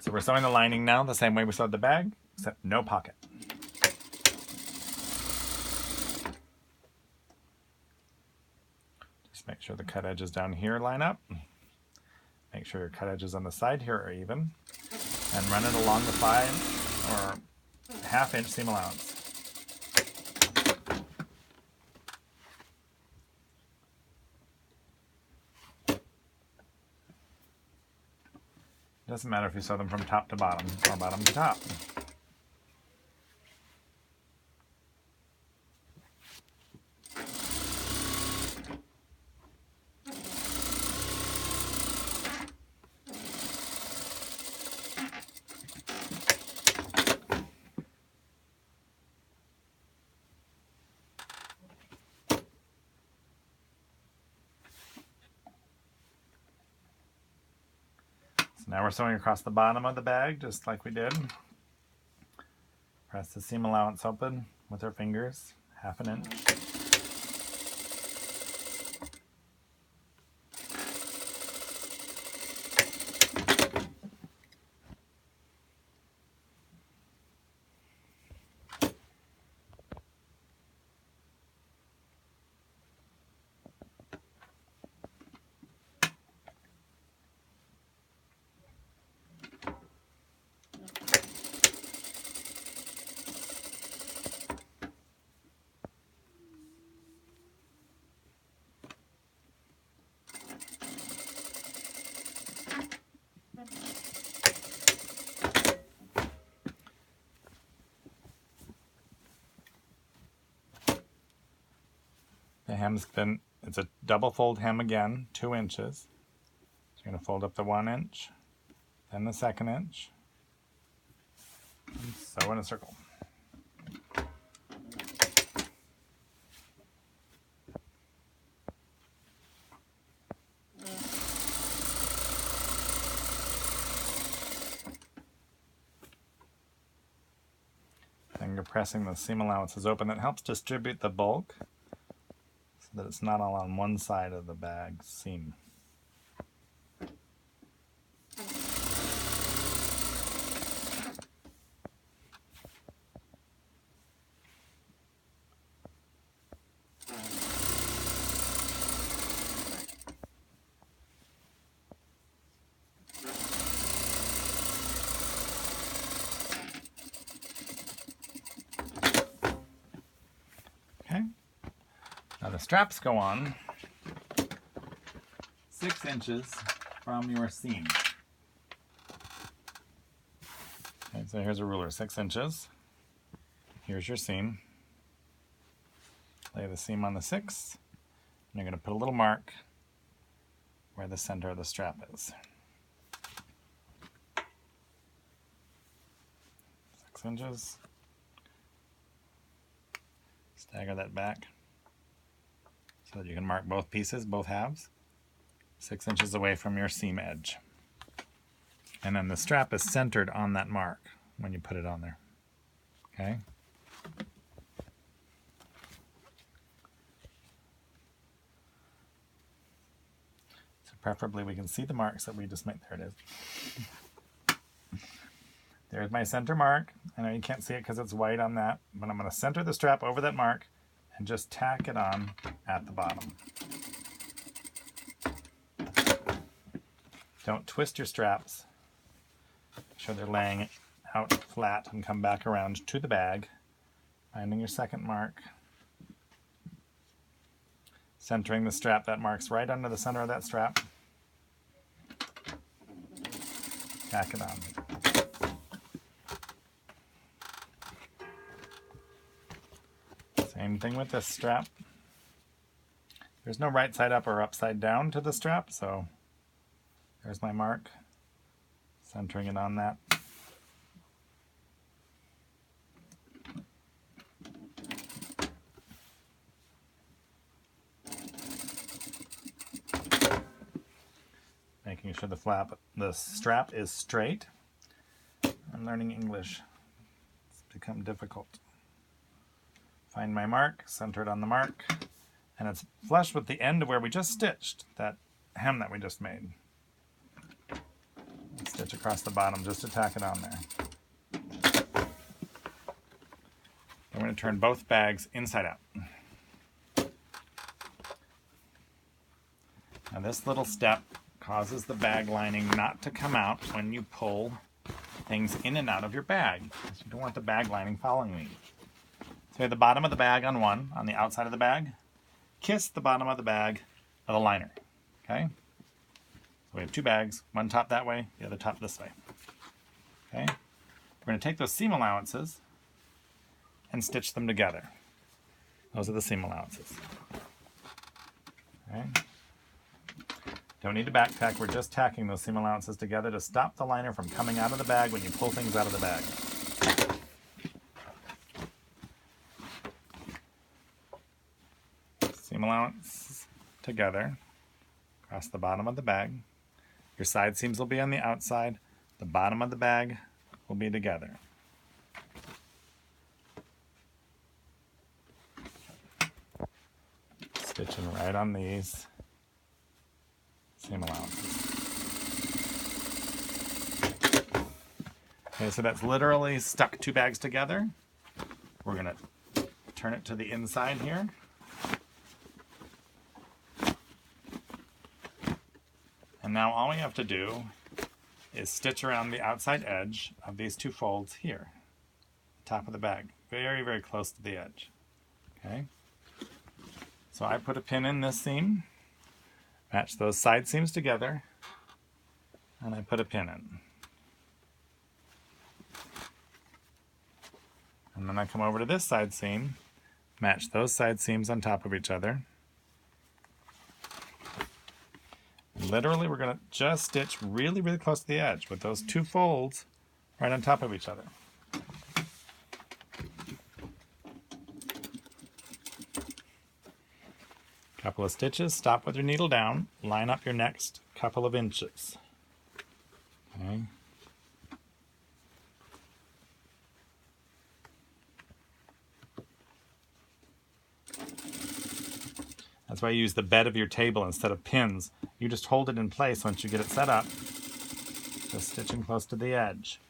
So we're sewing the lining now the same way we sewed the bag, except no pocket. Just make sure the cut edges down here line up. Make sure your cut edges on the side here are even. And run it along the 5 or ½ inch seam allowance. It doesn't matter if you sew them from top to bottom or bottom to top. Now we're sewing across the bottom of the bag, just like we did. Press the seam allowance open with our fingers, ½ inch. The hem's then, it's a double fold hem again, 2 inches. So you're going to fold up the 1 inch, then the 2nd inch, and sew in a circle. Then you're pressing the seam allowances open. That helps distribute the bulk so that it's not all on one side of the bag seam. Okay, now the straps go on 6 inches from your seam. Okay, so here's a ruler, 6 inches. Here's your seam. Lay the seam on the 6th, and you're going to put a little mark where the center of the strap is. 6 inches. Stagger that back so that you can mark both pieces, both halves, 6 inches away from your seam edge. And then the strap is centered on that mark when you put it on there. Okay? So preferably we can see the marks that we just made. There it is. There's my center mark. I know you can't see it because it's white on that, but I'm going to center the strap over that mark and just tack it on at the bottom. Don't twist your straps. Make sure they're laying out flat and come back around to the bag. Finding your second mark. Centering the strap, that marks right under the center of that strap. Tack it on. Same thing with this strap. There's no right side up or upside down to the strap, so there's my mark. Centering it on that. Making sure the strap is straight. I'm learning English. It's become difficult. Find my mark, center it on the mark, and it's flush with the end of where we just stitched that hem that we just made. Stitch stitch across the bottom just to tack it on there. I'm going to turn both bags inside out. Now this little step causes the bag lining not to come out when you pull things in and out of your bag. So you don't want the bag lining following you. So we have the bottom of the bag on one, on the outside of the bag. Kiss the bottom of the bag of the liner. Okay? So we have two bags, one top that way, the other top this way. Okay? We're going to take those seam allowances and stitch them together. Those are the seam allowances. Okay? Don't need to back tack, we're just tacking those seam allowances together to stop the liner from coming out of the bag when you pull things out of the bag. Seam allowance together across the bottom of the bag. Your side seams will be on the outside, the bottom of the bag will be together. Stitching right on these seam allowances. Okay, so that's literally stuck two bags together. We're going to turn it to the inside here. And now all we have to do is stitch around the outside edge of these two folds here, top of the bag, very, very close to the edge. Okay. So I put a pin in this seam, match those side seams together, and I put a pin in. And then I come over to this side seam, match those side seams on top of each other. Literally, we're going to just stitch really, really close to the edge with those two folds right on top of each other. Couple of stitches, stop with your needle down, line up your next couple of inches. Okay. That's why you use the bed of your table instead of pins. You just hold it in place once you get it set up, just stitching close to the edge.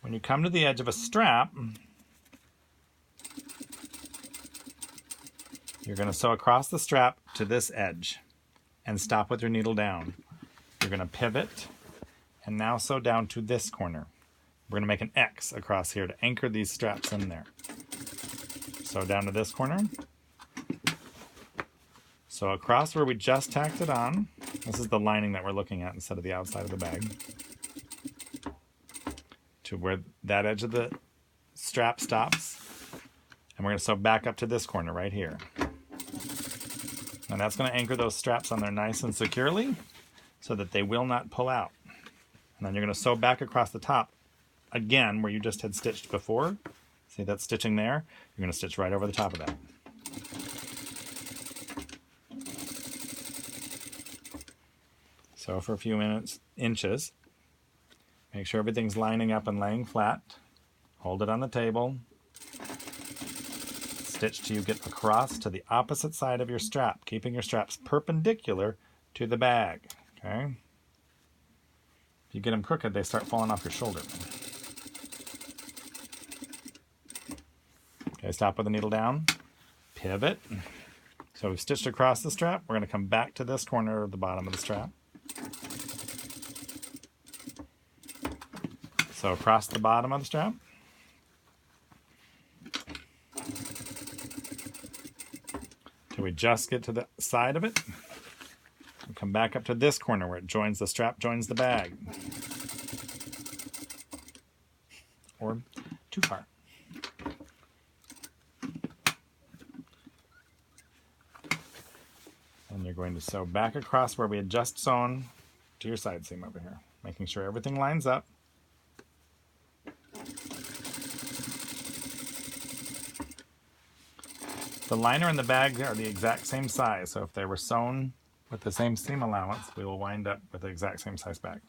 When you come to the edge of a strap, you're going to sew across the strap to this edge and stop with your needle down. You're going to pivot and now sew down to this corner. We're going to make an X across here to anchor these straps in there. Sew down to this corner. So across where we just tacked it on, this is the lining that we're looking at instead of the outside of the bag, to where that edge of the strap stops, and we're going to sew back up to this corner right here. And that's going to anchor those straps on there nice and securely so that they will not pull out. And then you're going to sew back across the top again where you just had stitched before. See that stitching there? You're going to stitch right over the top of that. So for a few inches, make sure everything's lining up and laying flat. Hold it on the table. Stitch till you get across to the opposite side of your strap, keeping your straps perpendicular to the bag. Okay? If you get them crooked, they start falling off your shoulder. Okay, stop with the needle down. Pivot. So we've stitched across the strap. We're going to come back to this corner of the bottom of the strap. So across the bottom of the strap. Till we just get to the side of it. We'll come back up to this corner where it joins the strap, joins the bag. Or too far. And you're going to sew back across where we had just sewn to your side seam over here, making sure everything lines up. The liner and the bag are the exact same size, so if they were sewn with the same seam allowance, we will wind up with the exact same size bag.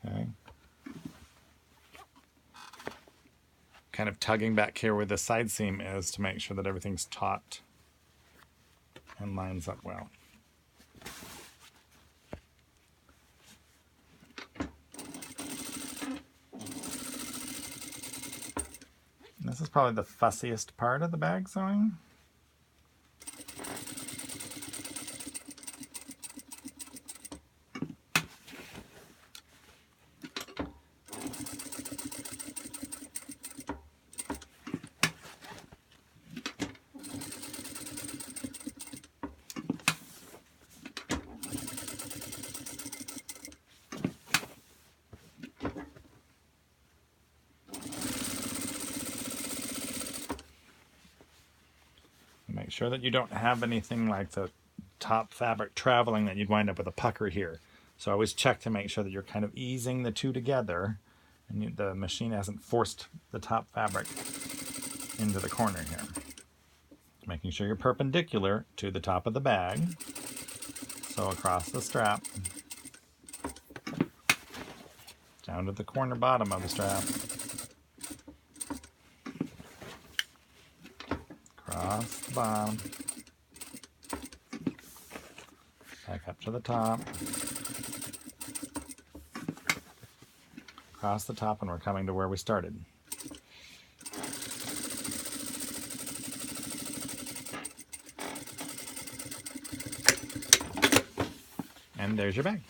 Okay. Kind of tugging back here where the side seam is to make sure that everything's taut and lines up well. This is probably the fussiest part of the bag sewing. Make sure that you don't have anything like the top fabric traveling that you'd wind up with a pucker here. So always check to make sure that you're kind of easing the two together and the machine hasn't forced the top fabric into the corner here. Making sure you're perpendicular to the top of the bag. So across the strap, down to the corner bottom of the strap. Across the bottom, back up to the top, across the top, and we're coming to where we started. And there's your bag.